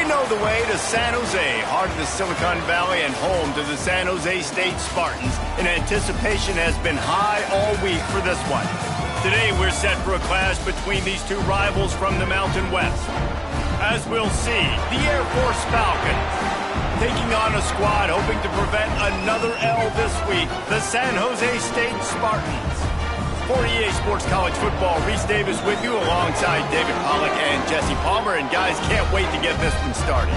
know the way to San Jose, heart of the Silicon Valley and home to the San Jose State Spartans, and anticipation has been high all week for this one. Today we're set for a clash between these two rivals from the Mountain West. As we'll see, the Air Force Falcons taking on a squad hoping to prevent another L this week, the San Jose State Spartans. For EA Sports College Football, Reese Davis with you alongside David Pollack and Jesse Palmer. And guys, can't wait to get this one started.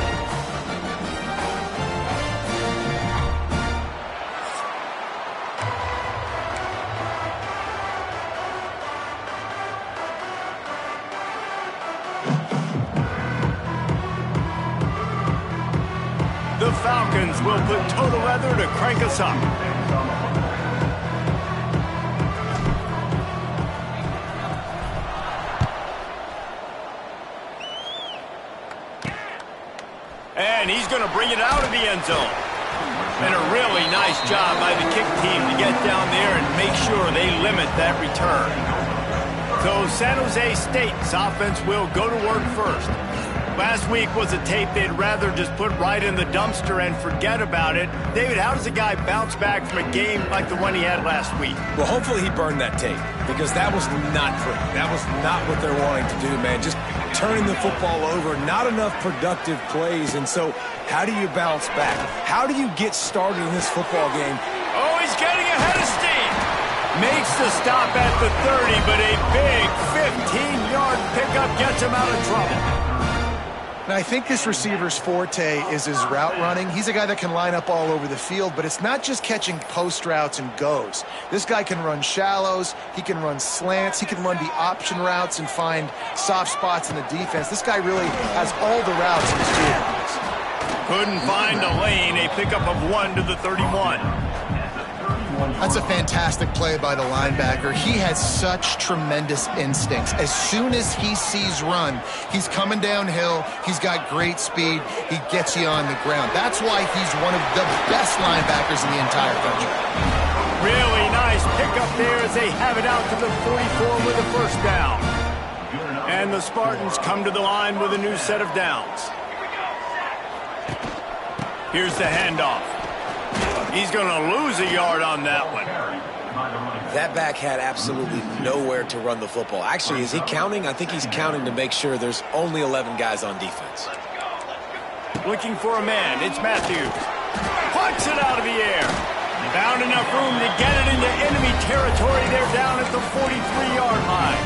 The Falcons will put total weather to crank us up. And he's going to bring it out of the end zone. And a really nice job by the kick team to get down there and make sure they limit that return. So San Jose State's offense will go to work first. Last week was a tape they'd rather just put right in the dumpster and forget about it. David, how does a guy bounce back from a game like the one he had last week? Well, hopefully he burned that tape, because that was not pretty. That was not what they're wanting to do, man. Just turning the football over, not enough productive plays. And so how do you bounce back? How do you get started in this football game? Oh, he's getting ahead of steam. Makes the stop at the 30, but a big 15-yard pickup gets him out of trouble. And I think this receiver's forte is his route running. He's a guy that can line up all over the field, but it's not just catching post routes and goes. This guy can run shallows, he can run slants, he can run the option routes and find soft spots in the defense. This guy really has all the routes in his toolbox. Couldn't find a lane, a pickup of 1 to the 31. That's a fantastic play by the linebacker. He has such tremendous instincts. As soon as he sees run, he's coming downhill. He's got great speed. He gets you on the ground. That's why he's one of the best linebackers in the entire country. Really nice pickup there as they have it out to the 44 with a first down. And the Spartans come to the line with a new set of downs. Here's the handoff. He's going to lose a yard on that one. That back had absolutely nowhere to run the football. Actually, is he counting? I think he's counting to make sure there's only 11 guys on defense. Looking for a man. It's Matthews. Puts it out of the air. Found enough room to get it into enemy territory. They're down at the 43-yard line.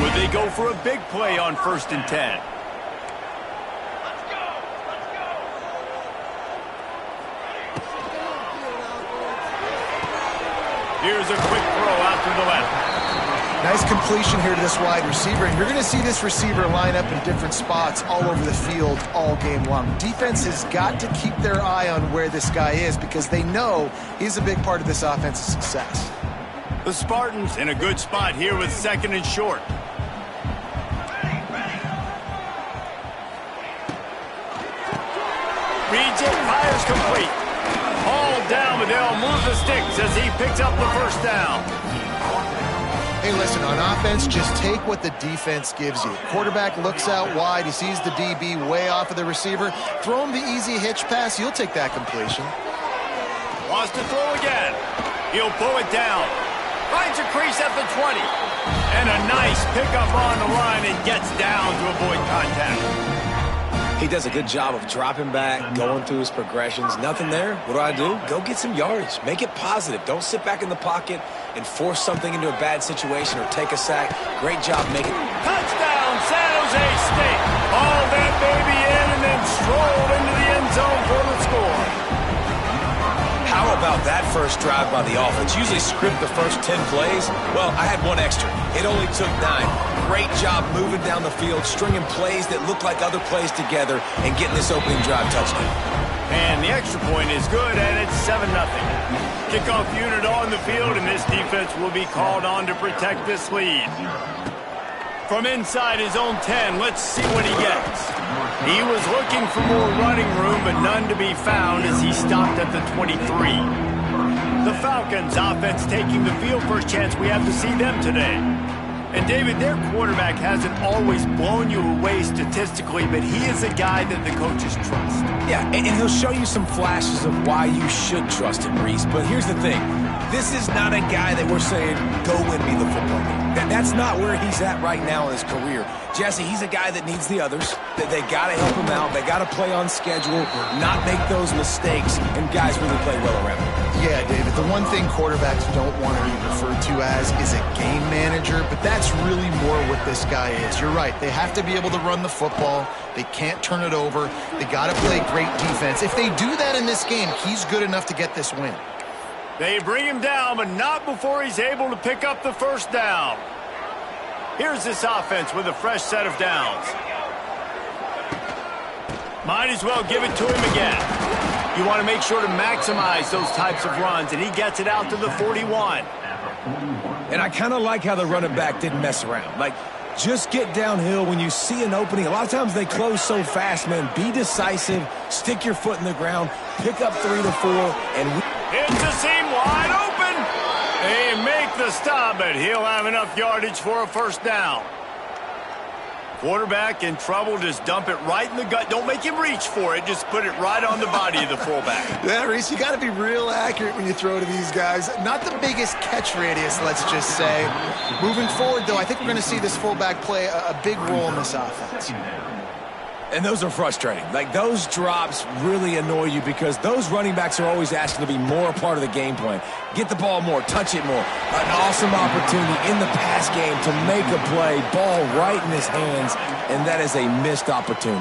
Would they go for a big play on 1st and 10? Here's a quick throw out to the left. Nice completion here to this wide receiver, and you're going to see this receiver line up in different spots all over the field all game long. Defense has got to keep their eye on where this guy is, because they know he's a big part of this offense's success. The Spartans in a good spot here with 2nd and short. Reads it, fires complete. All down, but they'll move the sticks as he picks up the first down. Hey, listen, on offense, just take what the defense gives you. Quarterback looks out wide. He sees the DB way off of the receiver. Throw him the easy hitch pass. You'll take that completion. Wants to throw again. He'll pull it down. Finds a crease at the 20. And a nice pickup on the line and gets down to avoid contact. He does a good job of dropping back, going through his progressions. Nothing there. What do? Go get some yardage. Make it positive. Don't sit back in the pocket and force something into a bad situation or take a sack. Great job making. Touchdown, San Jose State. All that baby in and then strolled into the end zone for the score. How about that first drive by the offense? Usually script the first 10 plays. Well, I had one extra. It only took 9. Great job moving down the field, stringing plays that look like other plays together, and getting this opening drive touchdown. And the extra point is good, and it's 7-0. Kickoff unit on the field, and this defense will be called on to protect this lead. From inside his own 10, let's see what he gets. He was looking for more running room, but none to be found as he stopped at the 23. The Falcons offense taking the field. First chance we have to see them today. And David, their quarterback hasn't always blown you away statistically, but he is a guy that the coaches trust. Yeah, and he'll show you some flashes of why you should trust him, Reese. But here's the thing. This is not a guy that we're saying, go win me the football game. That's not where he's at right now in his career. Jesse, he's a guy that needs the others. That they got to help him out. They got to play on schedule, not make those mistakes, and guys really play well around him. Yeah, David, the one thing quarterbacks don't want to be referred to as is a game manager, but that's really more what this guy is. You're right. They have to be able to run the football. They can't turn it over. They got to play great defense. If they do that in this game, he's good enough to get this win. They bring him down, but not before he's able to pick up the first down. Here's this offense with a fresh set of downs. Might as well give it to him again. You want to make sure to maximize those types of runs, and he gets it out to the 41. And I kind of like how the running back didn't mess around. Like, just get downhill when you see an opening. A lot of times they close so fast, man. Be decisive, stick your foot in the ground, pick up 3 to 4, and It's a seam wide open. They make the stop, but he'll have enough yardage for a first down. Quarterback in trouble, just dump it right in the gut. Don't make him reach for it. Just put it right on the body of the fullback. Yeah, Reese, you got to be real accurate when you throw to these guys. Not the biggest catch radius, let's just say. Moving forward, though, I think we're going to see this fullback play a big role in this offense. And those are frustrating. Like, those drops really annoy you because those running backs are always asking to be more a part of the game plan. Get the ball more, touch it more. An awesome opportunity in the pass game to make a play, ball right in his hands, and that is a missed opportunity.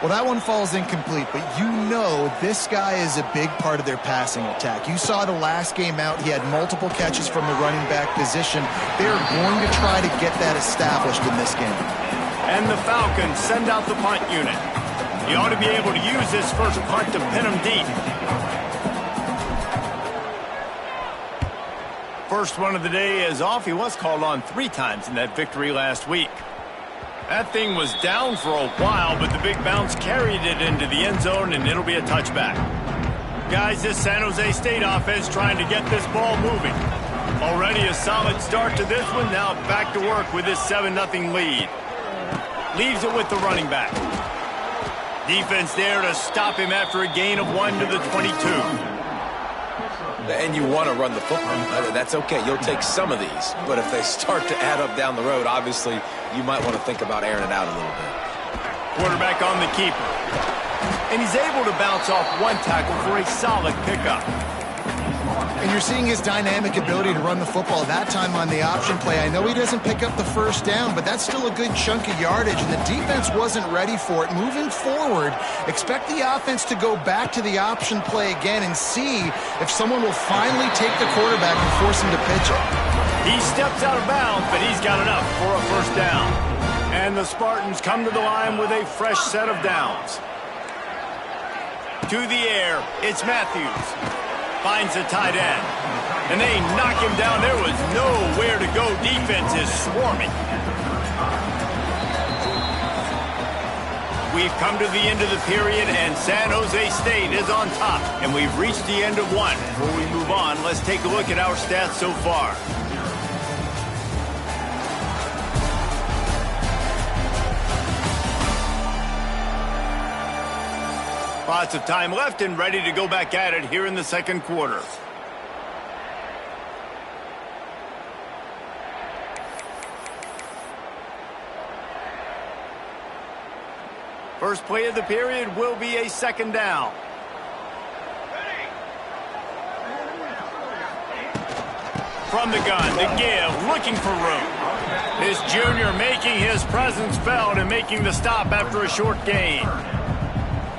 Well, that one falls incomplete, but you know this guy is a big part of their passing attack. You saw the last game out, he had multiple catches from the running back position. They're going to try to get that established in this game. And the Falcons send out the punt unit. You ought to be able to use this first punt to pin them deep. First one of the day is off. He was called on 3 times in that victory last week. That thing was down for a while, but the big bounce carried it into the end zone, and it'll be a touchback. Guys, this San Jose State offense trying to get this ball moving. Already a solid start to this one. Now back to work with this 7-0 lead. Leaves it with the running back. Defense there to stop him after a gain of 1 to the 22. And you want to run the football. That's okay. You'll take some of these. But if they start to add up down the road, obviously, you might want to think about airing it out a little bit. Quarterback on the keeper. And he's able to bounce off 1 tackle for a solid pickup. And you're seeing his dynamic ability to run the football that time on the option play. I know he doesn't pick up the first down, but that's still a good chunk of yardage, and the defense wasn't ready for it. Moving forward, expect the offense to go back to the option play again and see if someone will finally take the quarterback and force him to pitch it. He steps out of bounds, but he's got enough for a first down. And the Spartans come to the line with a fresh set of downs. To the air, it's Matthews. Finds the tight end. And they knock him down. There was nowhere to go. Defense is swarming. We've come to the end of the period, and San Jose State is on top. And we've reached the end of one. Before we move on, let's take a look at our stats so far. Lots of time left and ready to go back at it here in the second quarter. First play of the period will be a second down. From the gun, the give, looking for room. This junior making his presence felt and making the stop after a short gain.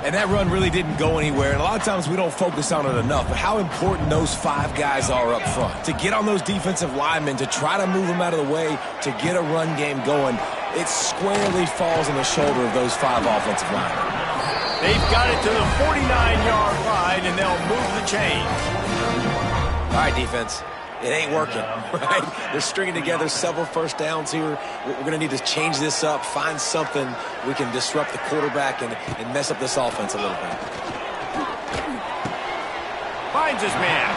And that run really didn't go anywhere, and a lot of times we don't focus on it enough, but how important those 5 guys are up front. To get on those defensive linemen, to try to move them out of the way, to get a run game going, it squarely falls on the shoulder of those 5 offensive linemen. They've got it to the 49-yard line, and they'll move the chains. All right, defense. It ain't working, right? They're stringing together several first downs here. We're going to need to change this up, find something we can disrupt the quarterback and mess up this offense a little bit. Finds his man.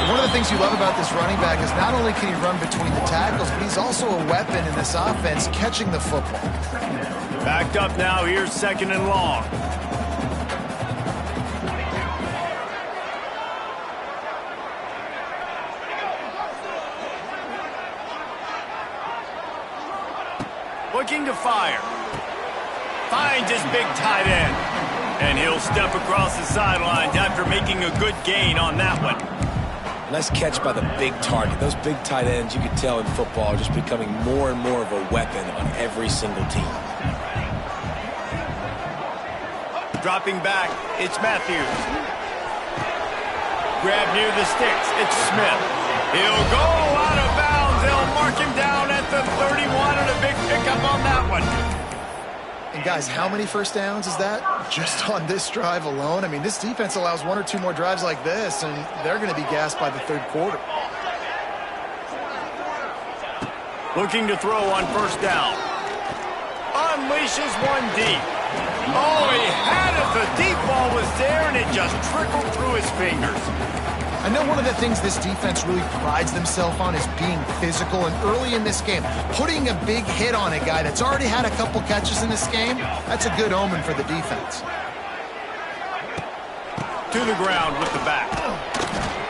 One of the things you love about this running back is not only can he run between the tackles, but he's also a weapon in this offense catching the football. Backed up now, here's 2nd and long. Looking to fire. Finds his big tight end. And he'll step across the sidelines after making a good gain on that one. Nice catch by the big target. Those big tight ends, you can tell in football, are just becoming more and more of a weapon on every single team. Dropping back, it's Matthews. Grab near the sticks, it's Smith. He'll go out of bounds. They'll mark him down at the 31 and a big pickup on that one. And guys, how many first downs is that? Just on this drive alone? I mean, this defense allows 1 or 2 more drives like this, and they're going to be gassed by the 3rd quarter. Looking to throw on 1st down. Unleashes one deep. Oh, he had it. The deep ball was there, and it just trickled through his fingers. I know one of the things this defense really prides themselves on is being physical, and early in this game, putting a big hit on a guy that's already had a couple catches in this game, that's a good omen for the defense. To the ground with the back.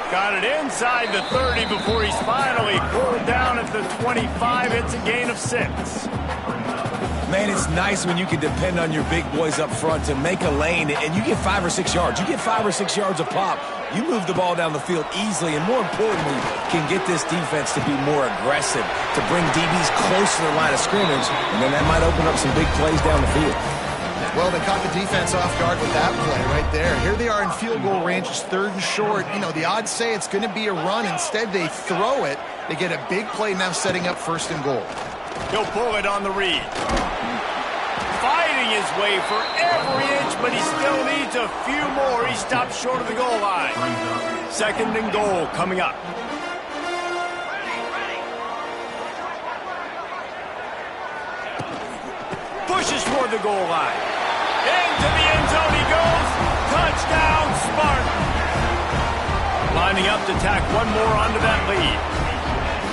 Got it inside the 30 before he's finally pulled down at the 25. It's a gain of 6. Man, it's nice when you can depend on your big boys up front to make a lane, and you get 5 or 6 yards. You get 5 or 6 yards a pop. You move the ball down the field easily, and more importantly, can get this defense to be more aggressive, to bring DBs close to the line of scrimmage, and then that might open up some big plays down the field. Well, they caught the defense off guard with that play right there. Here they are in field goal range. It's 3rd and short. You know, the odds say it's going to be a run. Instead, they throw it. They get a big play now setting up 1st and goal. He'll pull it on the read. Fighting his way for every inch, but he still needs a few more. He stops short of the goal line. 2nd and goal coming up. Pushes toward the goal line. Into the end zone he goes. Touchdown, Spartan. Lining up to tack one more onto that lead.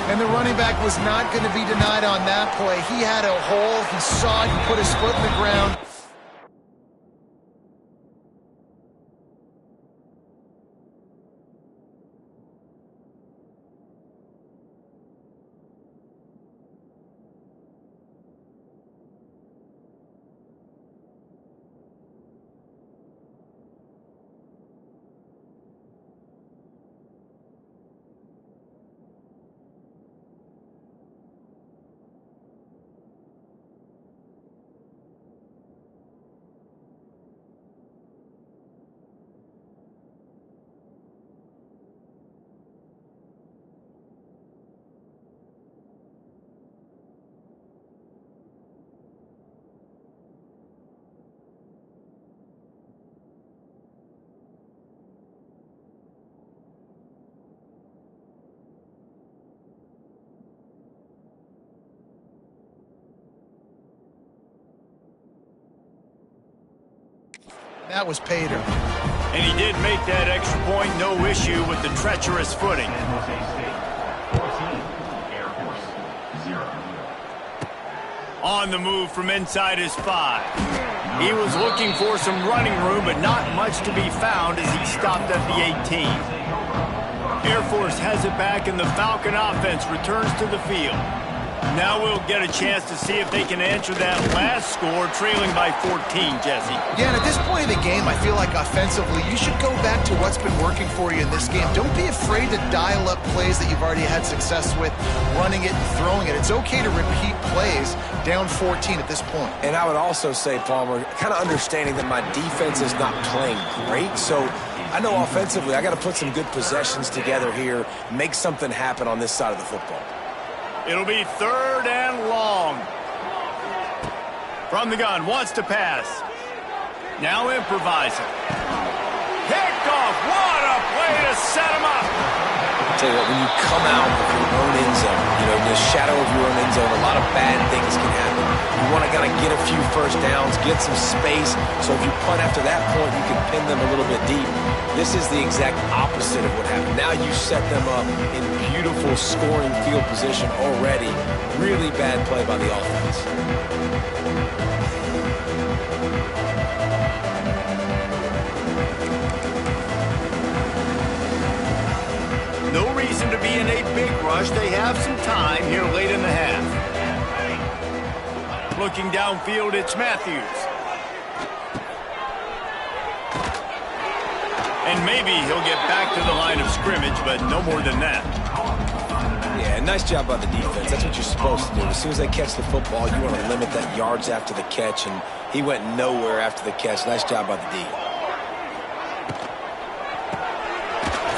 And the running back was not going to be denied on that play. He had a hole. He saw it. He put his foot in the ground. That was Pater. And he did make that extra point, no issue with the treacherous footing. On the move from inside his 5. He was looking for some running room, but not much to be found as he stopped at the 18. Air Force has it back, and the Falcon offense returns to the field. Now we'll get a chance to see if they can answer that last score, trailing by 14, Jesse. Yeah, and at this point of the game, I feel like offensively, you should go back to what's been working for you in this game. Don't be afraid to dial up plays that you've already had success with, running it and throwing it. It's okay to repeat plays down 14 at this point. And I would also say, Palmer, kind of understanding that my defense is not playing great, so I know offensively I got to put some good possessions together here, make something happen on this side of the football. It'll be 3rd and long. From the gun, wants to pass. Now improvising. Picked off. What a play to set him up. I'll tell you what, when you come out of your own end zone, you know, in the shadow of your own end zone, a lot of bad things can happen. You want to kind of get a few first downs, get some space, so if you punt after that point, you can pin them a little bit deep. This is the exact opposite of what happened. Now you set them up in beautiful scoring field position already. Really bad play by the offense. No reason to be in a big rush. They have some time here late in the half. Looking downfield, it's Matthews. And maybe he'll get back to the line of scrimmage, but no more than that. Yeah, nice job by the defense. That's what you're supposed to do. As soon as they catch the football, you want to limit that yards after the catch, and he went nowhere after the catch. Nice job by the D.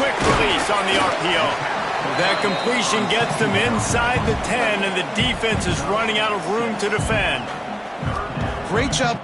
Quick release on the RPO. That completion gets them inside the 10, and the defense is running out of room to defend. Great job.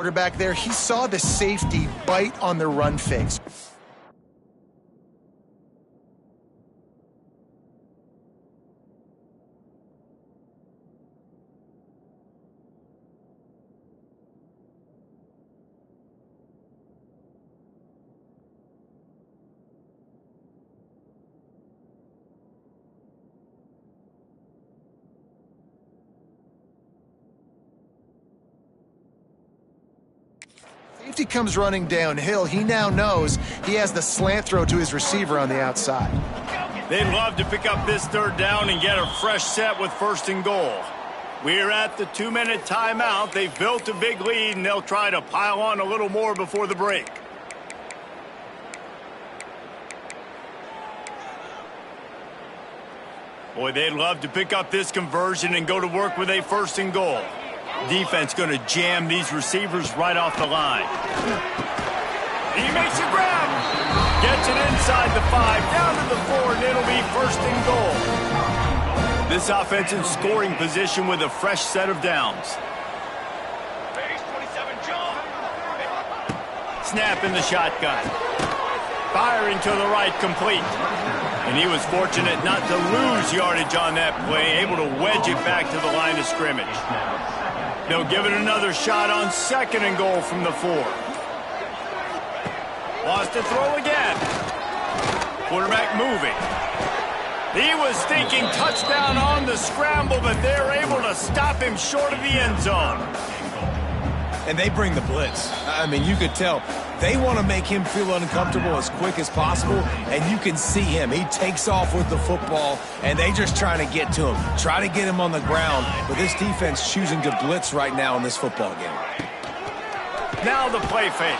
Quarterback there, he saw the safety bite on the run fakes. Safety comes running downhill. He now knows he has the slant throw to his receiver on the outside. They'd love to pick up this third down and get a fresh set with 1st and goal. We're at the 2-minute timeout. They've built a big lead, and they'll try to pile on a little more before the break. Boy, they'd love to pick up this conversion and go to work with a 1st and goal. Defense going to jam these receivers right off the line. He makes a grab. Gets it inside the 5, down to the 4, and it'll be 1st and goal. This offense in scoring position with a fresh set of downs. Snap in the shotgun. Firing to the right, complete. And he was fortunate not to lose yardage on that play, able to wedge it back to the line of scrimmage. They'll give it another shot on 2nd and goal from the 4. Lost to throw again. Quarterback moving. He was thinking touchdown on the scramble, but they're able to stop him short of the end zone. And they bring the blitz. I mean, you could tell they want to make him feel uncomfortable as quick as possible, and you can see him. He takes off with the football, and they just trying to get to him, try to get him on the ground, but this defense choosing to blitz right now in this football game. Now the play fake.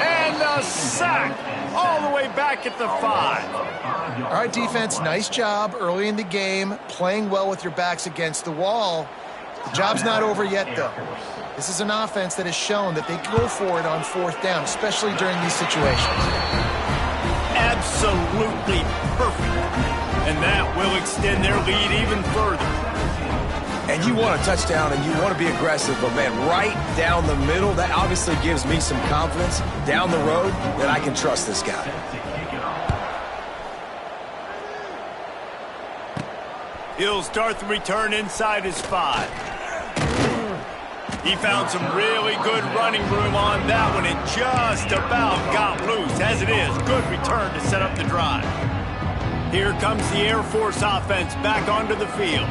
And the sack all the way back at the 5. All right, defense, nice job early in the game, playing well with your backs against the wall. The job's not over yet, though. This is an offense that has shown that they go for it on 4th down, especially during these situations. Absolutely perfect. And that will extend their lead even further. And you want a touchdown and you want to be aggressive, but man, right down the middle, that obviously gives me some confidence down the road that I can trust this guy. He'll start the return inside his 5. He found some really good running room on that one and just about got loose. As it is, good return to set up the drive. Here comes the Air Force offense back onto the field.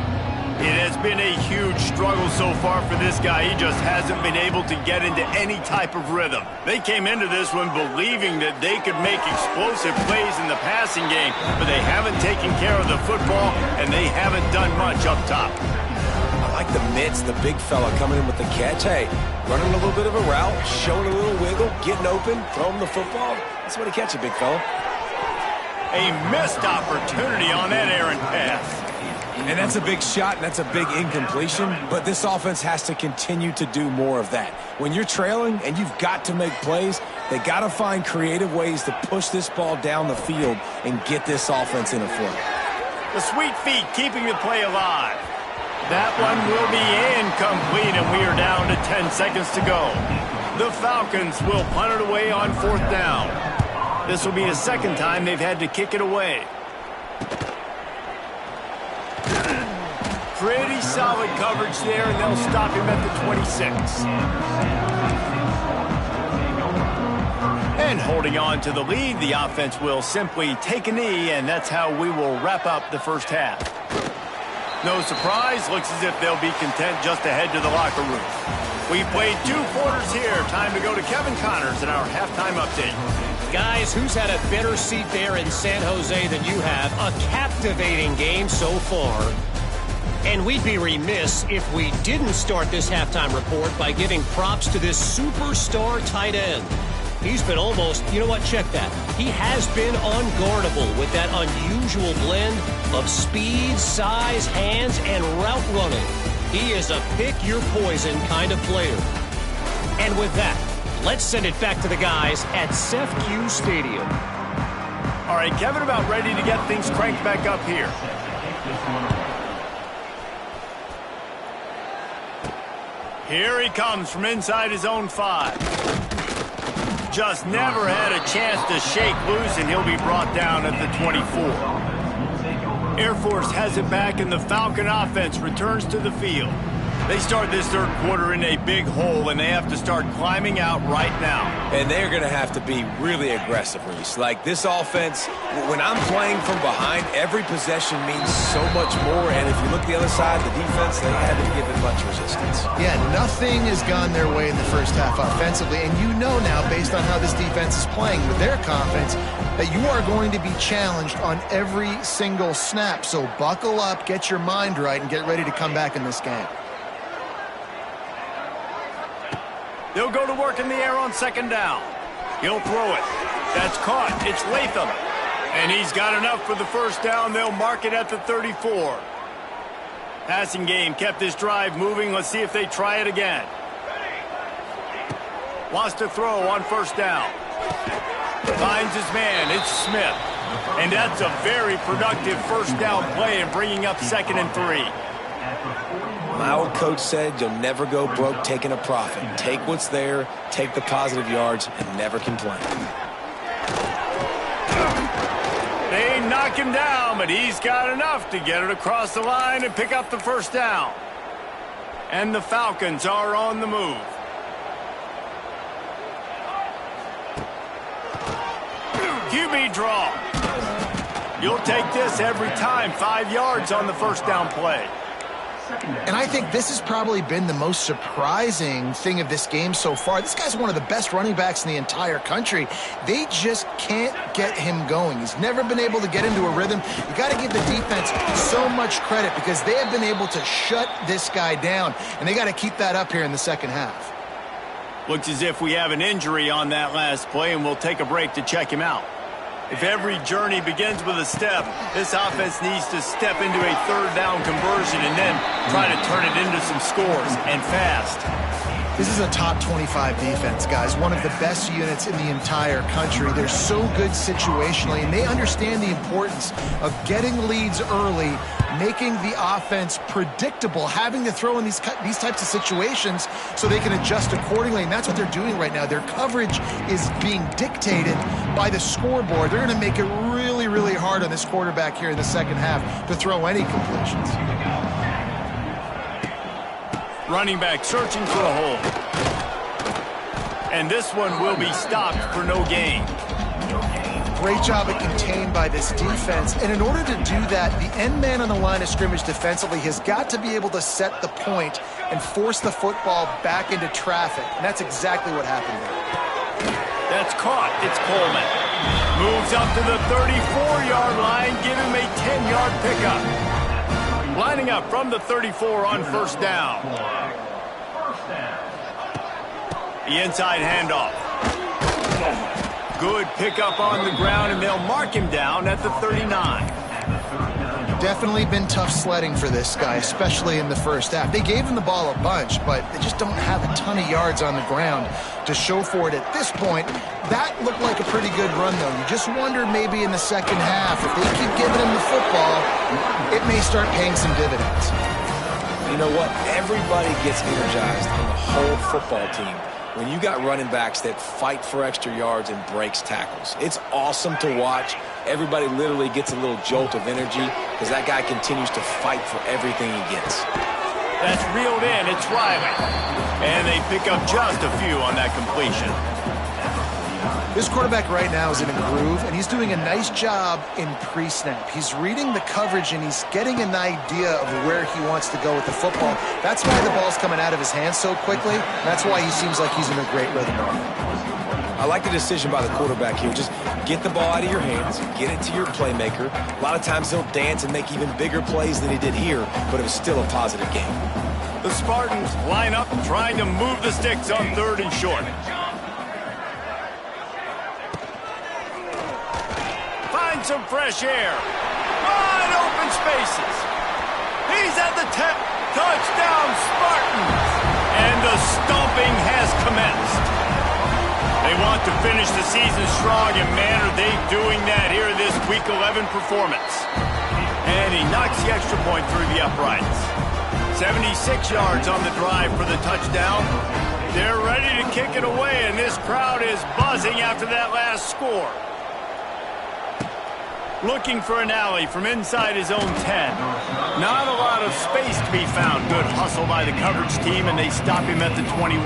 It has been a huge struggle so far for this guy. He just hasn't been able to get into any type of rhythm. They came into this one believing that they could make explosive plays in the passing game, but they haven't taken care of the football, and they haven't done much up top. I like the mitts, the big fella coming in with the catch. Hey, running a little bit of a route, showing a little wiggle, getting open, throwing the football. That's what he catch it, big fella. A missed opportunity on that errant pass. And that's a big shot, and that's a big incompletion, but this offense has to continue to do more of that. When you're trailing and you've got to make plays, they got to find creative ways to push this ball down the field and get this offense in a flow. The sweet feet keeping the play alive. That one will be incomplete, and we are down to 10 seconds to go. The Falcons will punt it away on 4th down. This will be the 2nd time they've had to kick it away. Pretty solid coverage there, and they'll stop him at the 26. And holding on to the lead, the offense will simply take a knee, and that's how we will wrap up the first half. No surprise, looks as if they'll be content just to head to the locker room. We played 2 quarters here. Time to go to Kevin Connors in our halftime update. Guys, who's had a better seat there in San Jose than you have? A captivating game so far. And we'd be remiss if we didn't start this halftime report by giving props to this superstar tight end. He's been almost, you know what, check that. He has been unguardable with that unusual blend of speed, size, hands, and route running. He is a pick-your-poison kind of player. And with that, let's send it back to the guys at CEFQ Stadium. All right, Kevin, about ready to get things cranked back up here. Here he comes from inside his own 5. Just never had a chance to shake loose, and he'll be brought down at the 24. Air Force has it back, and the Falcon offense returns to the field. They start this third quarter in a big hole, and they have to start climbing out right now. And they're going to have to be really aggressive, Reese. Like this offense, when I'm playing from behind, every possession means so much more. And if you look the other side, the defense, they haven't given much resistance. Yeah, nothing has gone their way in the first half offensively. And you know now, based on how this defense is playing with their confidence, that you are going to be challenged on every single snap. So buckle up, get your mind right, and get ready to come back in this game. They'll go to work in the air on second down. He'll throw it. That's caught. It's Latham. And he's got enough for the first down. They'll mark it at the 34. Passing game kept this drive moving. Let's see if they try it again. Wants to throw on first down. Finds his man. It's Smith. And that's a very productive first down play and bringing up 2nd and 3. My old coach said you'll never go broke taking a profit. Take what's there, take the positive yards, and never complain. They knock him down, but he's got enough to get it across the line and pick up the first down. And the Falcons are on the move. QB draw. You'll take this every time. 5 yards on the first down play. And I think this has probably been the most surprising thing of this game so far. This guy's one of the best running backs in the entire country. They just can't get him going. He's never been able to get into a rhythm. You got to give the defense so much credit because they have been able to shut this guy down, and they got to keep that up here in the second half. Looks as if we have an injury on that last play, and we'll take a break to check him out. If every journey begins with a step, this offense needs to step into a third down conversion and then try to turn it into some scores, and fast. This is a top 25 defense, guys. One of the best units in the entire country. They're so good situationally, and they understand the importance of getting leads early, making the offense predictable, having to throw in these types of situations so they can adjust accordingly, and that's what they're doing right now. Their coverage is being dictated by the scoreboard. They're going to make it really, really hard on this quarterback here in the second half to throw any completions. Running back searching for a hole. And this one will be stopped for no gain. Great job at contained by this defense. And in order to do that, the end man on the line of scrimmage defensively has got to be able to set the point and force the football back into traffic. And that's exactly what happened there. That's caught. It's Coleman. Moves up to the 34-yard line. Give him a 10-yard pickup. Lining up from the 34 on first down. The inside handoff. Good pickup on the ground, and they'll mark him down at the 39. Definitely been tough sledding for this guy, especially in the first half. They gave him the ball a bunch, but they just don't have a ton of yards on the ground to show for it at this point. That looked like a pretty good run, though. You just wonder maybe in the second half, if they keep giving him the football, it may start paying some dividends. You know what? Everybody gets energized on the whole football team when you got running backs that fight for extra yards and breaks tackles. It's awesome to watch. Everybody literally gets a little jolt of energy because that guy continues to fight for everything he gets. That's reeled in. It's Riley. And they pick up just a few on that completion. This quarterback right now is in a groove, and he's doing a nice job in pre-snap. He's reading the coverage, and he's getting an idea of where he wants to go with the football. That's why the ball's coming out of his hands so quickly. That's why he seems like he's in a great rhythm. I like the decision by the quarterback here. Just get the ball out of your hands, get it to your playmaker. A lot of times he'll dance and make even bigger plays than he did here, but it was still a positive game. The Spartans line up trying to move the sticks on 3rd and short. Find some fresh air. Wide open spaces. He's at the 10. Touchdown, Spartans. And the stomping has commenced. They want to finish the season strong, and man, are they doing that here in this Week 11 performance. And he knocks the extra point through the uprights. 76 yards on the drive for the touchdown. They're ready to kick it away, and this crowd is buzzing after that last score. Looking for an alley from inside his own 10. Not a lot of space to be found. Good hustle by the coverage team, and they stop him at the 21.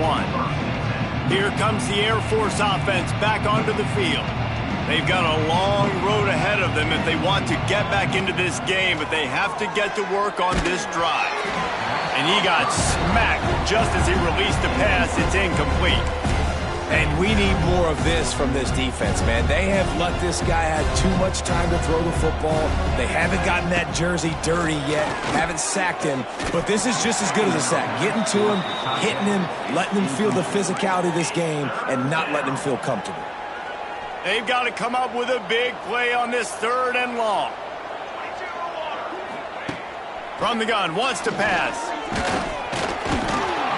Here comes the Air Force offense back onto the field. They've got a long road ahead of them if they want to get back into this game, but they have to get to work on this drive. And he got smacked just as he released the pass. It's incomplete. And we need more of this from this defense, man. They have let this guy have too much time to throw the football. They haven't gotten that jersey dirty yet, haven't sacked him, but this is just as good as a sack. Getting to him, hitting him, letting him feel the physicality of this game, and not letting him feel comfortable. They've got to come up with a big play on this 3rd and long. From the gun, wants to pass.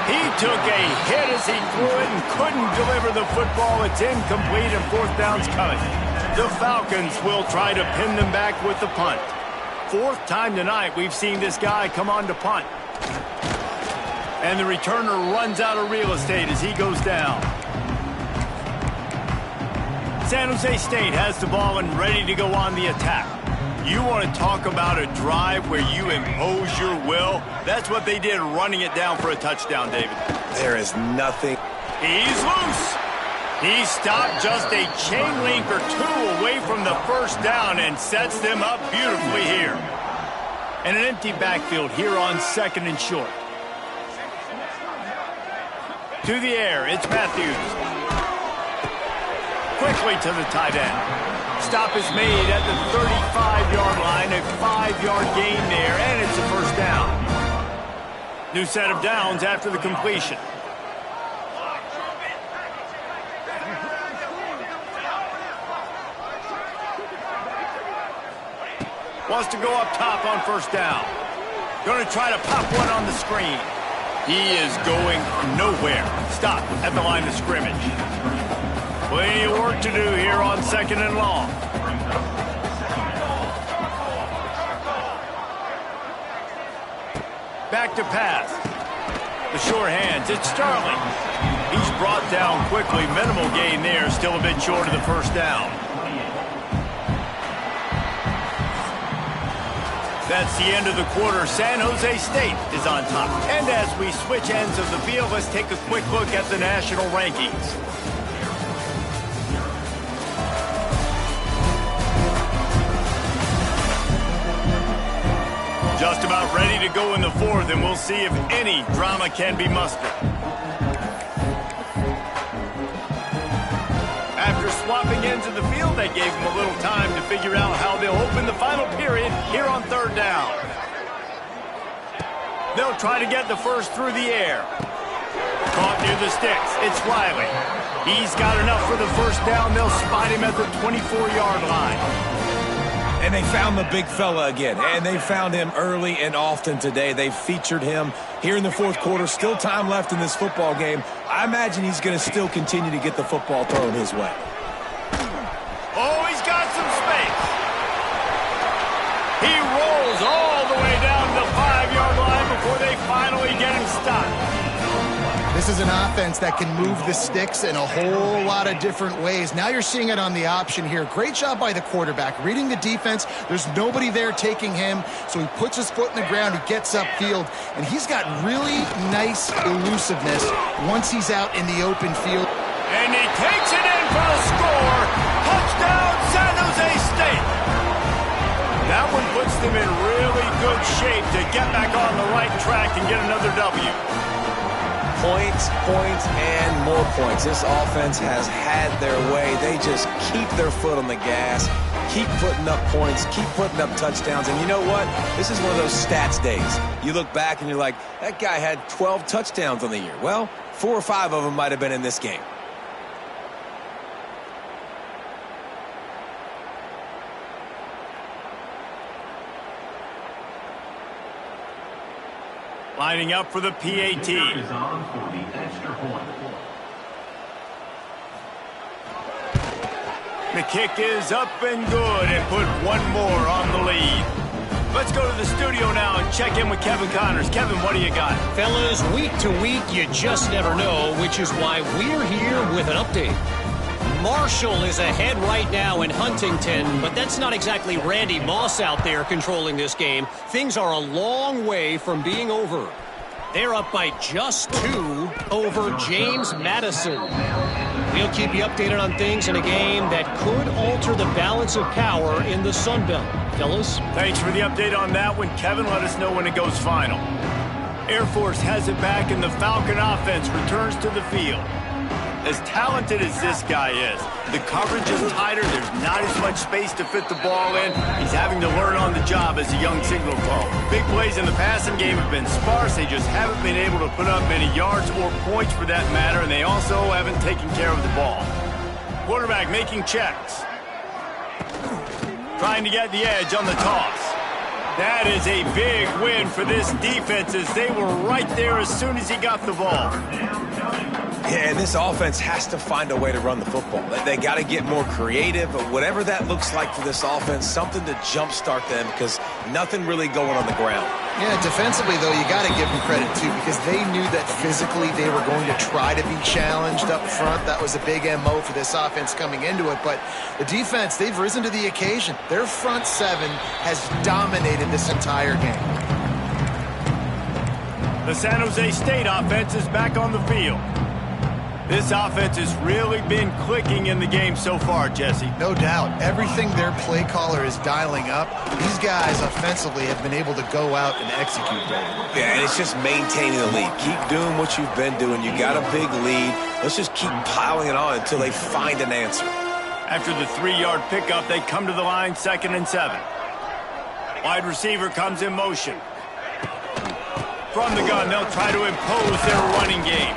He took a hit as he threw it and couldn't deliver the football. It's incomplete and 4th down's coming. The Falcons will try to pin them back with the punt. 4th time tonight we've seen this guy come on to punt. And the returner runs out of real estate as he goes down. San Jose State has the ball and ready to go on the attack. You want to talk about a drive where you impose your will? That's what they did, running it down for a touchdown, David. There is nothing. He's loose. He stopped just a chain link or 2 away from the 1st down and sets them up beautifully here. And an empty backfield here on 2nd and short. To the air, it's Matthews. Quickly to the tight end. Stop is made at the 35-yard line, a 5-yard gain there, and it's a 1st down. New set of downs after the completion. Wants to go up top on 1st down. Going to try to pop one on the screen. He is going nowhere. Stop at the line of scrimmage. Plenty of work to do here on 2nd and long. Back to pass. The short hands, it's Starling. He's brought down quickly. Minimal gain there, still a bit short of the 1st down. That's the end of the quarter. San Jose State is on top. And as we switch ends of the field, let's take a quick look at the national rankings. Just about ready to go in the 4th, and we'll see if any drama can be mustered. After swapping ends of the field, that gave them a little time to figure out how they'll open the final period here on 3rd down. They'll try to get the 1st through the air. Caught near the sticks. It's Riley. He's got enough for the 1st down. They'll spot him at the 24-yard line. And they found the big fella again, and they found him early and often today. They featured him here in the 4th quarter. Still time left in this football game. I imagine he's going to still continue to get the football thrown his way. Oh, he's got some space. He rolls all the way down to the 5-yard line before they finally get him stopped. This is an offense that can move the sticks in a whole lot of different ways. Now you're seeing it on the option here. Great job by the quarterback. Reading the defense, there's nobody there taking him, so he puts his foot in the ground, he gets upfield, and he's got really nice elusiveness once he's out in the open field. And he takes it in for the score. Touchdown, San Jose State. That one puts them in really good shape to get back on the right track and get another W. Points, points, and more points. This offense has had their way. They just keep their foot on the gas, keep putting up points, keep putting up touchdowns. And you know what? This is one of those stats days. You look back and you're like, that guy had 12 touchdowns on the year. Well, 4 or 5 of them might have been in this game. Lining up for the PAT. The kick is up and good and put one more on the lead. Let's go to the studio now and check in with Kevin Connors. Kevin, what do you got? Fellas, week to week, you just never know, which is why we're here with an update. Marshall is ahead right now in Huntington, but that's not exactly Randy Moss out there controlling this game. Things are a long way from being over. They're up by just 2 over James Madison. We'll keep you updated on things in a game that could alter the balance of power in the Sun Belt. Fellas? Thanks for the update on that one, Kevin. Let us know when it goes final. Air Force has it back, and the Falcon offense returns to the field. As talented as this guy is, the coverage is tighter. There's not as much space to fit the ball in. He's having to learn on the job as a young signal thrower. Big plays in the passing game have been sparse. They just haven't been able to put up many yards or points for that matter, and they also haven't taken care of the ball. Quarterback making checks. Trying to get the edge on the toss. That is a big win for this defense as they were right there as soon as he got the ball. Yeah, and this offense has to find a way to run the football. They got to get more creative, but whatever that looks like for this offense, something to jumpstart them because nothing really going on the ground. Yeah, defensively, though, you got to give them credit, too, because they knew that physically they were going to try to be challenged up front. That was a big MO for this offense coming into it. But the defense, they've risen to the occasion. Their front seven has dominated this entire game. The San Jose State offense is back on the field. This offense has really been clicking in the game so far, Jesse. No doubt. Everything their play caller is dialing up, these guys offensively have been able to go out and execute that. Yeah, and it's just maintaining the lead. Keep doing what you've been doing. You got a big lead. Let's just keep piling it on until they find an answer. After the 3-yard pickup, they come to the line 2nd and 7. Wide receiver comes in motion. From the gun, they'll try to impose their running game.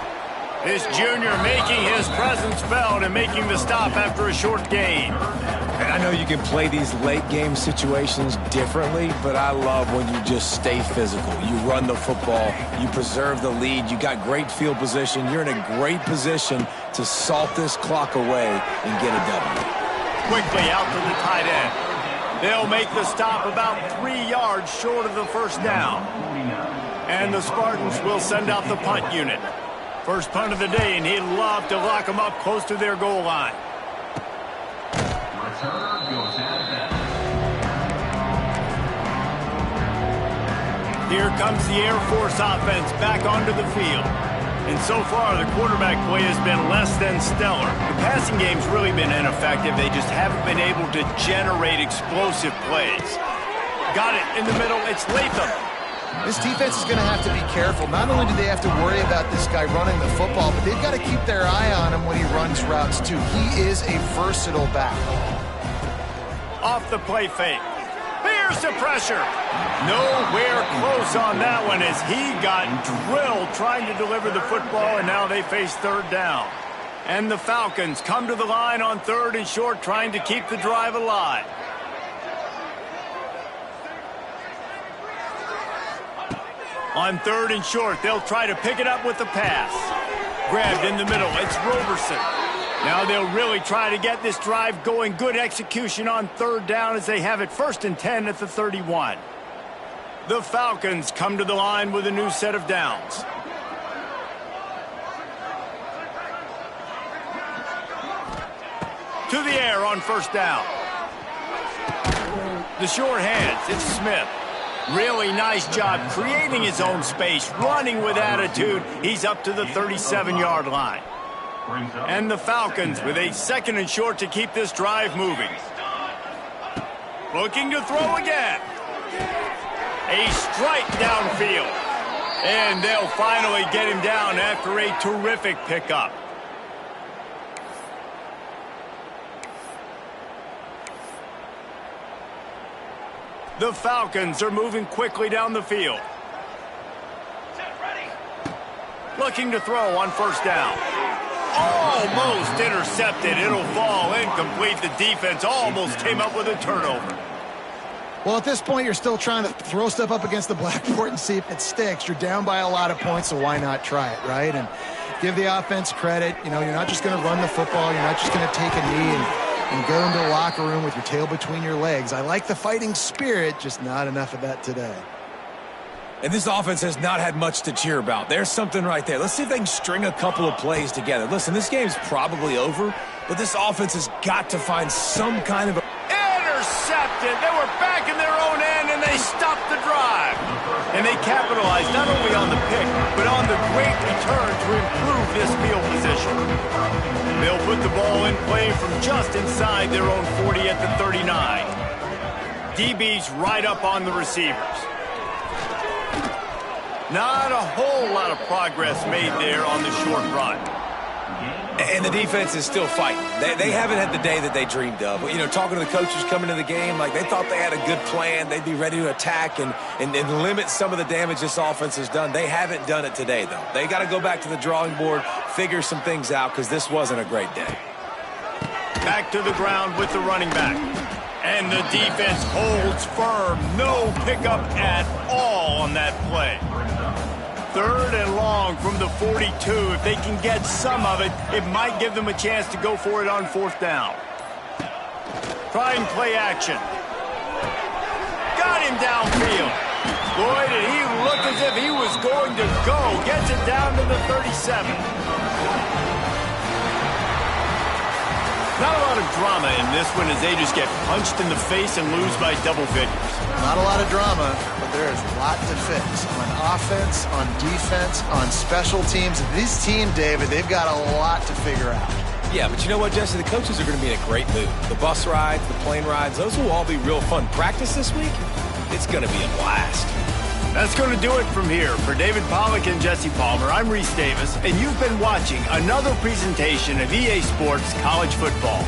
This junior making his presence felt and making the stop after a short gain. And I know you can play these late game situations differently, but I love when you just stay physical. You run the football, you preserve the lead, you got great field position, you're in a great position to salt this clock away and get a W. Quickly out to the tight end. They'll make the stop about 3 yards short of the first down. And the Spartans will send out the punt unit. First punt of the day, and he'd love to lock them up close to their goal line. Here comes the Air Force offense back onto the field. And so far, the quarterback play has been less than stellar. The passing game's really been ineffective. They just haven't been able to generate explosive plays. Got it in the middle. It's Latham. This defense is going to have to be careful. Not only do they have to worry about this guy running the football, but they've got to keep their eye on him when he runs routes, too. He is a versatile back. Off the play fake. Here's the pressure. Nowhere close on that one as he got drilled trying to deliver the football, and now they face 3rd down. And the Falcons come to the line on 3rd and short, trying to keep the drive alive. On 3rd and short, they'll try to pick it up with the pass. Grabbed in the middle, it's Roberson. Now they'll really try to get this drive going. Good execution on 3rd down as they have it 1st and 10 at the 31. The Falcons come to the line with a new set of downs. To the air on 1st down. The short hands, it's Smith. Really nice job creating his own space, running with attitude. He's up to the 37-yard line. And the Falcons with a 2nd and short to keep this drive moving. Looking to throw again. A strike downfield. And they'll finally get him down after a terrific pickup. The Falcons are moving quickly down the field. Looking to throw on 1st down. Almost intercepted. It'll fall incomplete. The defense almost came up with a turnover. Well, at this point, you're still trying to throw stuff up against the blackboard and see if it sticks. You're down by a lot of points, so why not try it, right? And give the offense credit. You know, you're not just going to run the football. You're not just going to take a knee and and go into the locker room with your tail between your legs. I like the fighting spirit, just not enough of that today. And this offense has not had much to cheer about. There's something right there. Let's see if they can string a couple of plays together. Listen, this game's probably over, but this offense has got to find some kind of a... Intercepted. They were back in their own end, and they stopped the drive. And they capitalized not only on the pick, but on the great return to improve this field position. They'll put the ball in play from just inside their own 40 at the 39. DB's right up on the receivers. Not a whole lot of progress made there on the short run. And the defense is still fighting. They haven't had the day that they dreamed of. You know, talking to the coaches coming to the game, like they thought they had a good plan. They'd be ready to attack and limit some of the damage this offense has done. They haven't done it today, though. They got to go back to the drawing board, figure some things out, because this wasn't a great day. Back to the ground with the running back. And the defense holds firm. No pickup at all on that play. 3rd and long from the 42. If they can get some of it, it might give them a chance to go for it on 4th down. Trying play action. Got him downfield. Boy, did he look as if he was going to go. Gets it down to the 37. Not a lot of drama in this one as they just get punched in the face and lose by double figures. Not a lot of drama, but there is a lot to fix. On offense, on defense, on special teams. This team, David, they've got a lot to figure out. Yeah, but you know what, Jesse? The coaches are going to be in a great mood. The bus rides, the plane rides, those will all be real fun. Practice this week, it's going to be a blast. That's going to do it from here. For David Pollack and Jesse Palmer, I'm Reese Davis, and you've been watching another presentation of EA Sports College Football.